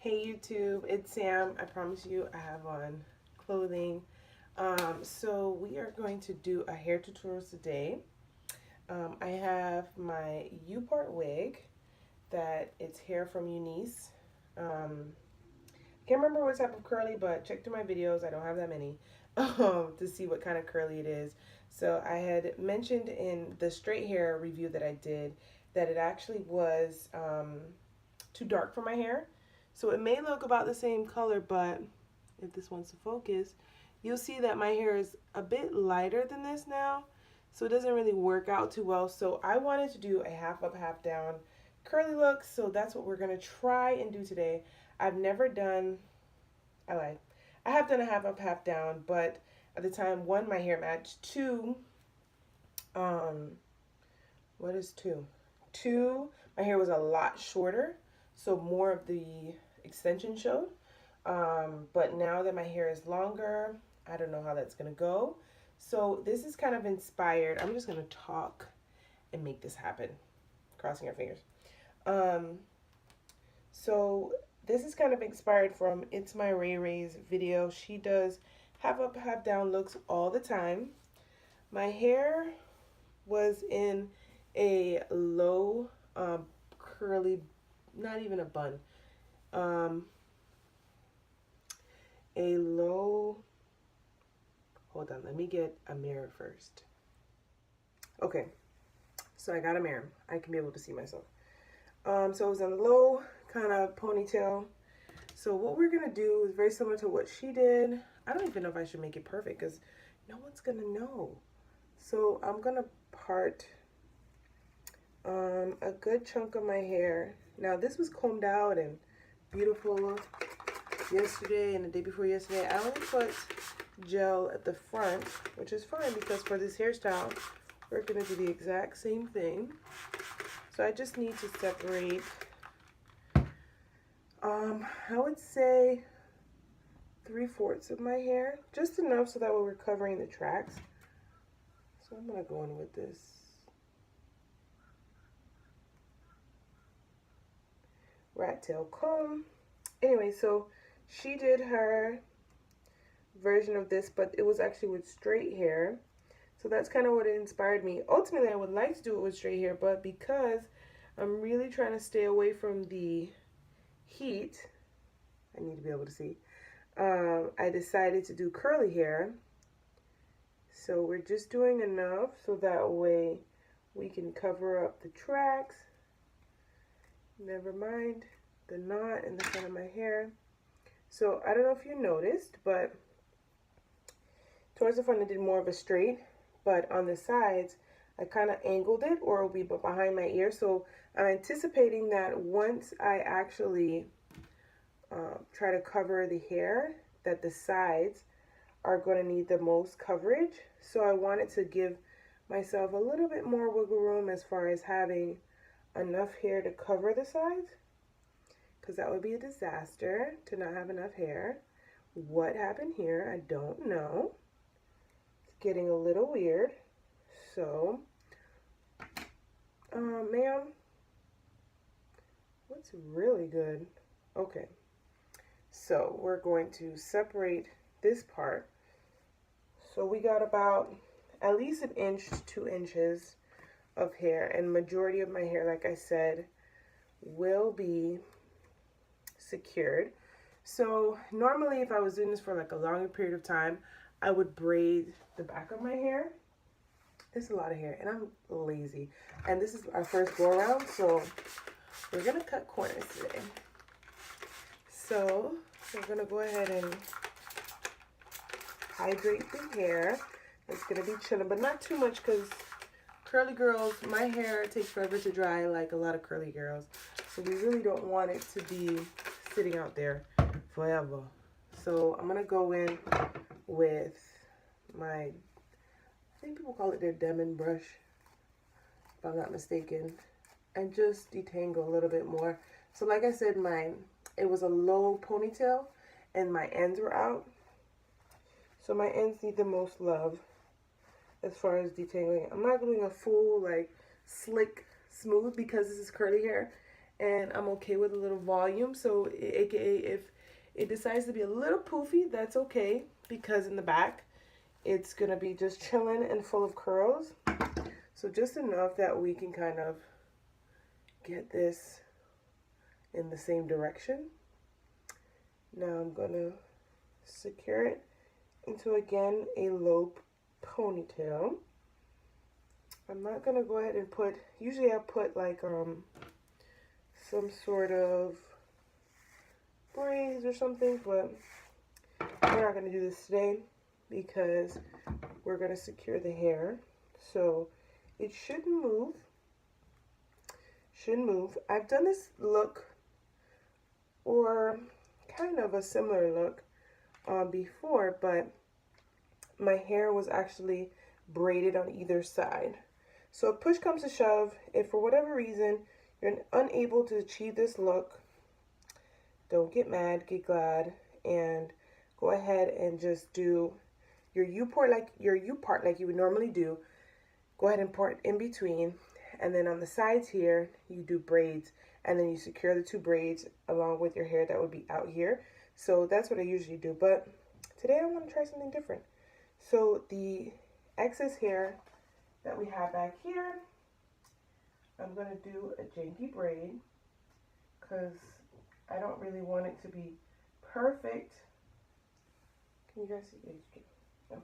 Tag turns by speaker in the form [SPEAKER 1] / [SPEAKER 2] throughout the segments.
[SPEAKER 1] Hey YouTube, it's Sam. I promise you I have on clothing. So we are going to do a hair tutorial today. I have my U-part wig that it's hair from Eunice. Can't remember what type of curly, but check through my videos. I don't have that many to see what kind of curly it is. So I had mentioned in the straight hair review that I did that it actually was too dark for my hair. So it may look about the same color, but if this wants to focus, you'll see that my hair is a bit lighter than this now. So it doesn't really work out too well. So I wanted to do a half up, half down curly look. So that's what we're going to try and do today. I've never done, I lied. I have done a half up, half down, but at the time, one, my hair matched. Two, what is two? Two, my hair was a lot shorter, so more of the extension showed. But now that my hair is longer, I don't know how that's gonna go. So this is kind of inspired. I'm just gonna talk and make this happen. Crossing our fingers. So this is kind of inspired from It's My Ray Ray's video. She does half up, half down looks all the time. My hair was in a low curly, not even a bun, a low, hold on, let me get a mirror first. Okay, so I got a mirror. I can be able to see myself. So it was in a low kind of ponytail. So what we're gonna do is very similar to what she did. I don't even know if I should make it perfect because no one's gonna know. So I'm gonna part a good chunk of my hair. Now this was combed out and beautiful yesterday and the day before yesterday. I only put gel at the front, which is fine because for this hairstyle, we're gonna do the exact same thing. So I just need to separate, I would say 3/4 of my hair, just enough so that way we're covering the tracks. So I'm gonna go in with this rat tail comb. Anyway, so she did her version of this, but it was actually with straight hair. So that's kind of what inspired me. Ultimately, I would like to do it with straight hair, but because I'm really trying to stay away from the heat, I need to be able to see, I decided to do curly hair. So we're just doing enough so that way we can cover up the tracks. Never mind the knot in the front of my hair. So I don't know if you noticed, but towards the front I did more of a straight, but on the sides I kind of angled it, or it'll be behind my ear. So I'm anticipating that once I actually try to cover the hair, that the sides are going to need the most coverage. So I wanted to give myself a little bit more wiggle room as far as having enough hair to cover the sides, because that would be a disaster to not have enough hair. What happened here, I don't know. It's getting a little weird. So, ma'am, what's really good? Okay, so we're going to separate this part. So we got about at least 1 inch to 2 inches of hair, and majority of my hair, like I said, will be secured. So normally if I was doing this for like a longer period of time, I would braid the back of my hair. It's a lot of hair and I'm lazy, and this is our first go around, so we're gonna cut corners today. So we're gonna go ahead and hydrate the hair. It's gonna be chilling, but not too much, because curly girls, my hair takes forever to dry like a lot of curly girls. So we really don't want it to be sitting out there forever. So I'm gonna go in with my, I think people call it their Demon brush, if I'm not mistaken, and just detangle a little bit more. So like I said, it was a low ponytail and my ends were out. So my ends need the most love as far as detangling. I'm not doing a full like slick smooth because this is curly hair and I'm okay with a little volume. So aka if it decides to be a little poofy, that's okay, because in the back it's gonna be just chilling and full of curls. So just enough that we can kind of get this in the same direction. Now I'm gonna secure it into, again, a low ponytail. I'm not gonna go ahead and put, usually I put like some sort of braids or something, but we're not gonna do this today because we're gonna secure the hair. So it shouldn't move. Shouldn't move. I've done this look, or kind of a similar look, before, but my hair was actually braided on either side. So if push comes to shove, if for whatever reason you're unable to achieve this look, don't get mad, get glad, and go ahead and just do your U-part like you would normally do. Go ahead and part in between, and then on the sides here you do braids, and then you secure the two braids along with your hair that would be out here. So that's what I usually do, but today I want to try something different. So the excess hair that we have back here, I'm going to do a janky braid because I don't really want it to be perfect. Can you guys see? Okay.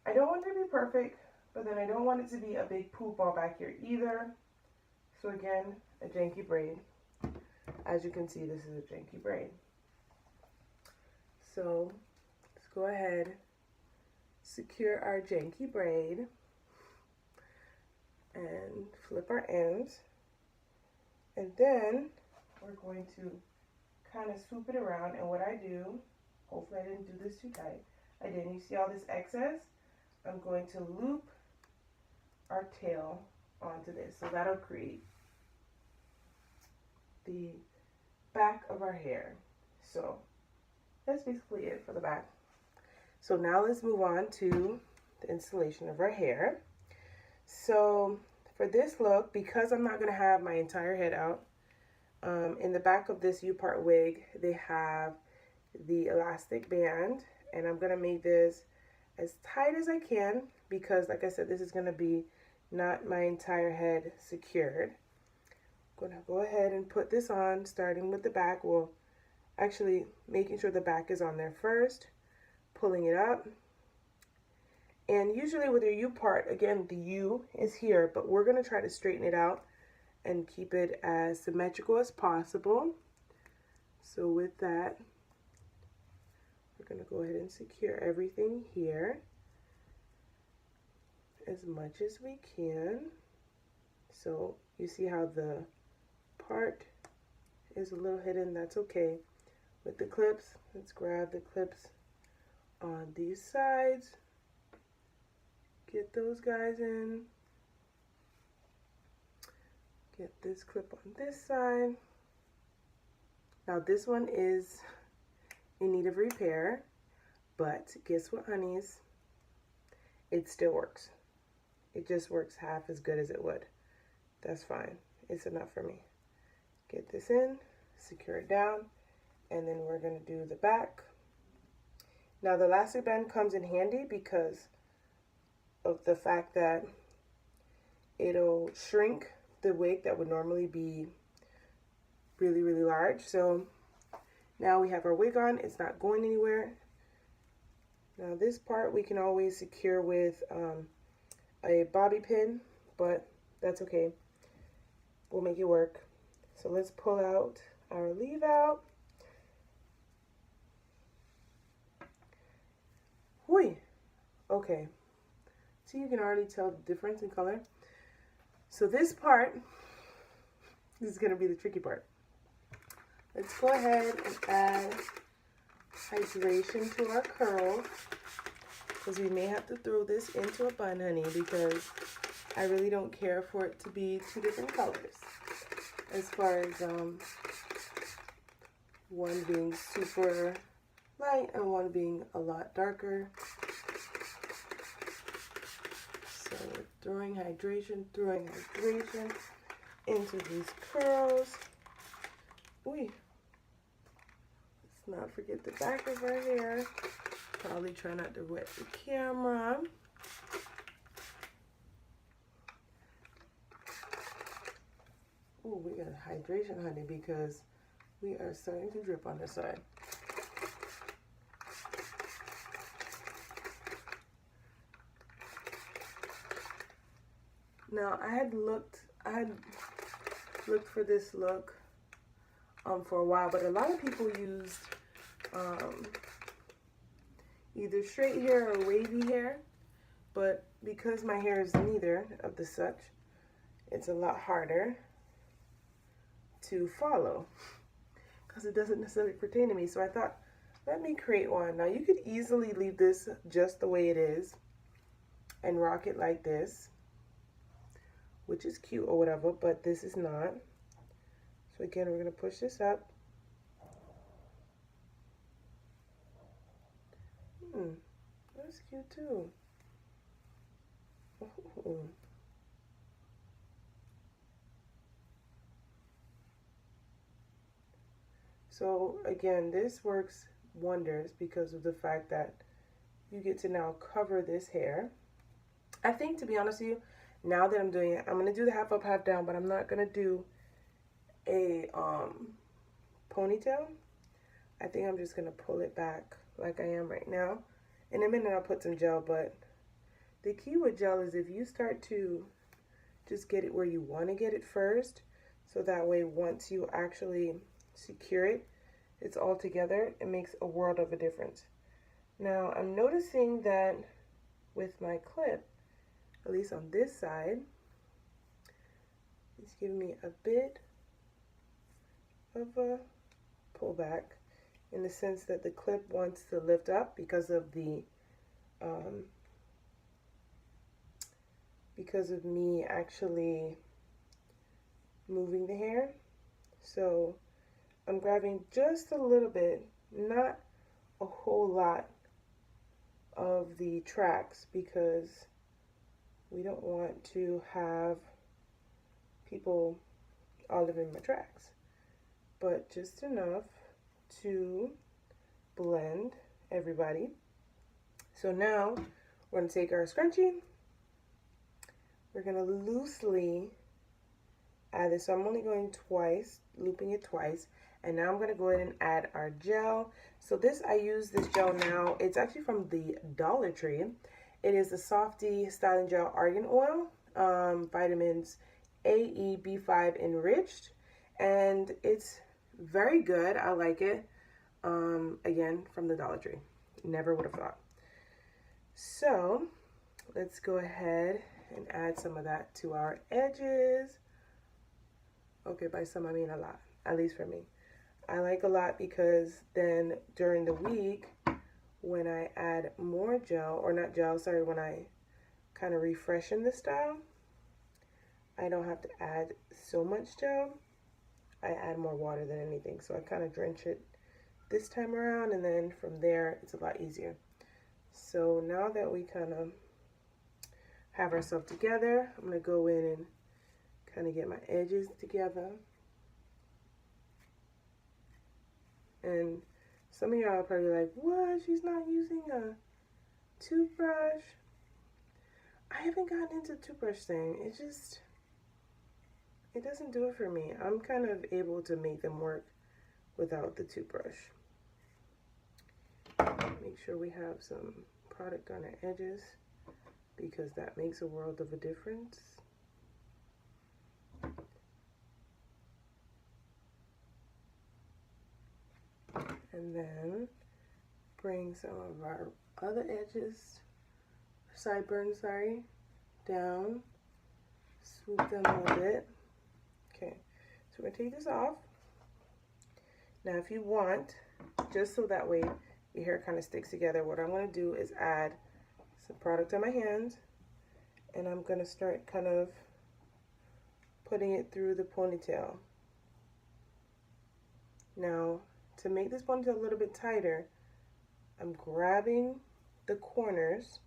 [SPEAKER 1] I don't want it to be perfect, but then I don't want it to be a big poop ball back here either. So again, a janky braid. As you can see, this is a janky braid. So let's go ahead, secure our janky braid, and flip our ends. And then we're going to kind of swoop it around. And what I do, hopefully I didn't do this too tight. I didn't. You see all this excess? I'm going to loop our tail onto this. So that'll create the back of our hair. So that's basically it for the back. So now let's move on to the installation of our hair. So for this look, because I'm not going to have my entire head out, in the back of this U-part wig, they have the elastic band, and I'm going to make this as tight as I can because, like I said, this is going to be not my entire head secured. I'm going to go ahead and put this on, starting with the back. Well, actually making sure the back is on there first, pulling it up. And usually with your U-part, again, the U is here, but we're going to try to straighten it out and keep it as symmetrical as possible. So with that, we're going to go ahead and secure everything here as much as we can. So you see how the part is a little hidden. That's okay. With the clips, let's grab the clips on these sides. Get those guys in. Get this clip on this side. Now this one is in need of repair, but guess what, honeys? It still works. It just works half as good as it would. That's fine. It's enough for me. Get this in, secure it down, and then we're going to do the back. Now the elastic band comes in handy because of the fact that it'll shrink the wig that would normally be really, really large. So now we have our wig on. It's not going anywhere. Now this part we can always secure with a bobby pin, but that's okay. We'll make it work. So let's pull out our leave out. Whee! Okay. See, you can already tell the difference in color. So this part, this is going to be the tricky part. Let's go ahead and add hydration to our curls, because we may have to throw this into a bun, honey, because I really don't care for it to be two different colors. As far as one being super light and one being a lot darker. So we're throwing hydration, into these curls. Ooh, let's not forget the back of our hair. Probably try not to wet the camera. Ooh, we got hydration, honey, because we are starting to drip on this side. Now, I had looked for this look for a while, but a lot of people used either straight hair or wavy hair, but because my hair is neither of the such, it's a lot harder to follow because it doesn't necessarily pertain to me. So I thought, let me create one. Now, you could easily leave this just the way it is and rock it like this, which is cute or whatever, but this is not. So again, we're gonna push this up. That's cute too. Ooh. So again, this works wonders because of the fact that you get to now cover this hair. I think, to be honest with you, now that I'm doing it, I'm gonna do the half up, half down, but I'm not gonna do a ponytail. I think I'm just gonna pull it back like I am right now. In a minute I'll put some gel, but the key with gel is if you start to just get it where you want to get it first, so that way once you actually secure it, it's all together. It makes a world of a difference. Now I'm noticing that with my clip, at least on this side, it's giving me a bit of a pullback in the sense that the clip wants to lift up because of the because of me actually moving the hair. So I'm grabbing just a little bit, not a whole lot of the tracks, because we don't want to have people all over my tracks, but just enough to blend everybody. So now we're going to take our scrunchie, we're going to loosely add this. So I'm only going twice, looping it twice, and now I'm going to go ahead and add our gel. So this, I use this gel now, it's actually from the Dollar Tree. It is the Softy Styling Gel Argan Oil, vitamins A, E, B5 enriched, and it's very good. I like it. Again, from the Dollar Tree. Never would have thought. So let's go ahead and add some of that to our edges. Okay, by some I mean a lot, at least for me. I like a lot because then during the week, when I add more gel, or not gel, sorry, when I kind of refreshen the style, I don't have to add so much gel. I add more water than anything, so I kind of drench it this time around, and then from there it's a lot easier. So now that we kind of have ourselves together, I'm going to go in and kind of get my edges together. And some of y'all are probably like, what? She's not using a toothbrush? I haven't gotten into the toothbrush thing. It doesn't do it for me. I'm kind of able to make them work without the toothbrush. Make sure we have some product on our edges, because that makes a world of a difference. And then bring some of our other edges, sideburns, sorry, down, swoop them a little bit. Okay, so we're gonna take this off. Now if you want, just so that way your hair kind of sticks together, what I'm gonna do is add some product on my hands, and I'm gonna start kind of putting it through the ponytail. Now, to make this ponytail a little bit tighter, I'm grabbing the corners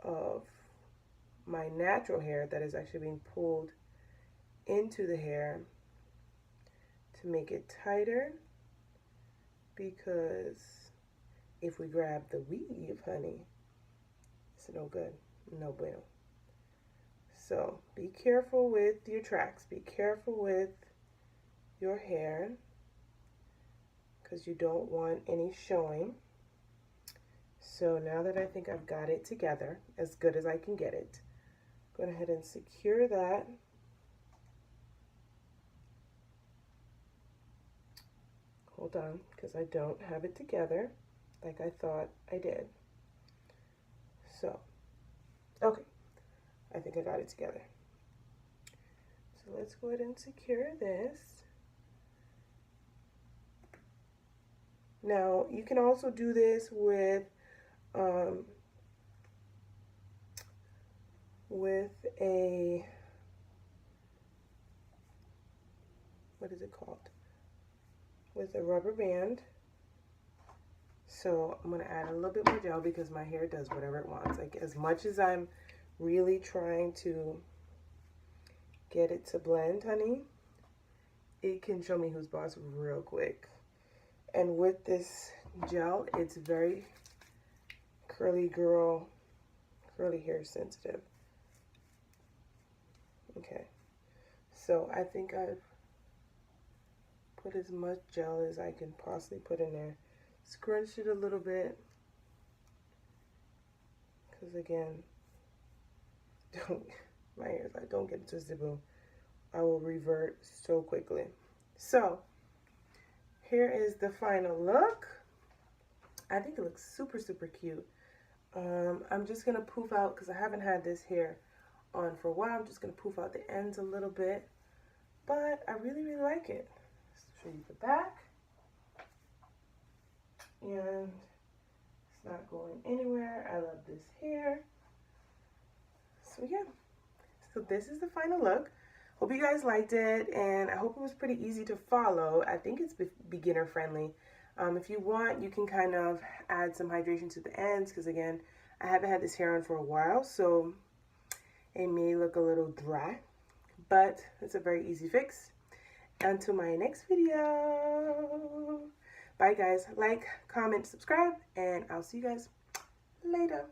[SPEAKER 1] of my natural hair that is actually being pulled into the hair to make it tighter, because if we grab the weave, honey, it's no good, no bueno. So be careful with your tracks, be careful with your hair, because you don't want any showing. So now that I think I've got it together as good as I can get it, go ahead and secure that. Hold on, because I don't have it together like I thought I did. So, okay, I think I got it together. So let's go ahead and secure this. Now, you can also do this with a, what is it called? With a rubber band. So I'm going to add a little bit more gel because my hair does whatever it wants. Like, as much as I'm really trying to get it to blend, honey, it can show me who's boss real quick. And with this gel, it's very curly hair sensitive. Okay, so I think I've put as much gel as I can possibly put in there. Scrunch it a little bit, because again, my hair is like, don't get it twisted, boo. I will revert so quickly. So here is the final look. I think it looks super, super cute. I'm just gonna poof out, because I haven't had this hair on for a while. I'm just gonna poof out the ends a little bit, but I really, really like it. Let's show you the back. And it's not going anywhere. I love this hair. So yeah, so this is the final look. Hope you guys liked it, and I hope it was pretty easy to follow. I think it's beginner friendly. If you want, you can kind of add some hydration to the ends, because again, I haven't had this hair on for a while, so it may look a little dry, but it's a very easy fix. Until my next video. Bye guys. Like, comment, subscribe, and I'll see you guys later.